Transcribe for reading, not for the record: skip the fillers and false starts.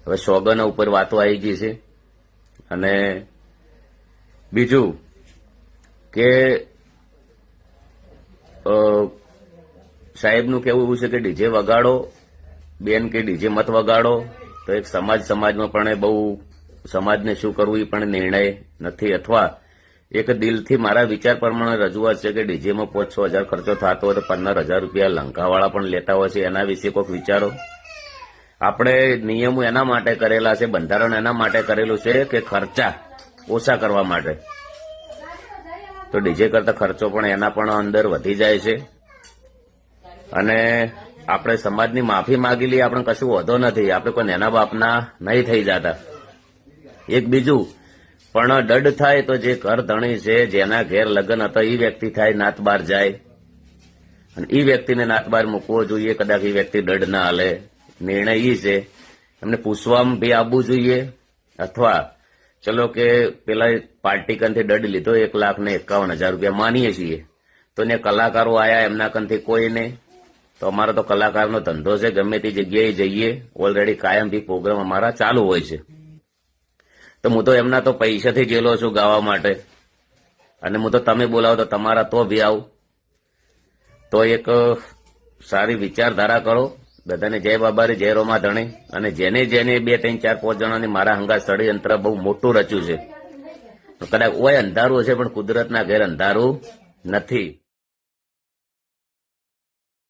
હવે સોગન ઉપર વાતો આવી ગઈ છે. અને બીજું કે સાહેબનું કહેવું એવું છે કે ડીજે વગાડો બેન, કે ડીજે મત વગાડો તો એક સમાજમાં પણ બહુ સમાજને શું કરવું એ પણ નિર્ણય નથી. અથવા એક દિલથી મારા વિચાર પ્રમાણે રજૂઆત છે કે ડીજેમાં 5-6 હજાર ખર્ચો થતો હોય તો 15,000 રૂપિયા લંકાવાળા પણ લેતા હોય છે. એના વિશે કોઈક વિચારો. આપણે નિયમો એના માટે કરેલા છે, બંધારણ એના માટે કરેલું છે કે ખર્ચા ઓછા કરવા માટે. તો ડીજે કરતા ખર્ચો પણ એના પણ અંદર વધી જાય છે. અને આપણે સમાજની માફી માગી લઈએ, આપણે કશું વધો નથી, આપણે કોઈ નેના બાપના નહીં થઈ જતા. એક બીજું પણ દંડ થાય તો જે ઘર ધણી છે, જેના ઘેર લગ્ન હતા એ વ્યક્તિ થાય, નાત બાર જાય અને એ વ્યક્તિને નાત બાર મૂકવો જોઈએ. કદાચ એ વ્યક્તિ દંડ ના હાલે, નિર્ણય એ છે. એમને પૂછવામાં બી આવવું જોઈએ. અથવા ચલો કે પેલા પાર્ટી કંથી દંડ લીધો 1,51,000 રૂપિયા માનીએ છીએ, તો ને કલાકારો આયા એમના કંથી કોઈ નહીં. તો અમારો તો કલાકારનો ધંધો છે, ગમે તે જગ્યાએ જઈએ, ઓલરેડી કાયમ બી પ્રોગ્રામ અમારા ચાલુ હોય છે. તો હું તો એમના તો પૈસાથી જેલો છું ગાવા માટે, અને હું તો તમે બોલાવો તો તમારા તો બી આવું. તો એક સારી વિચારધારા કરો. બધાને જય બાબારી, જય રોમા ધણી. અને જેને 2, 3, 4, 5 જણાની મારા હંગાત ષડયંત્ર બહુ મોટું રચ્યું છે. કદાચ ઓય અંધારું હશે પણ કુદરતના ઘેર અંધારું નથી.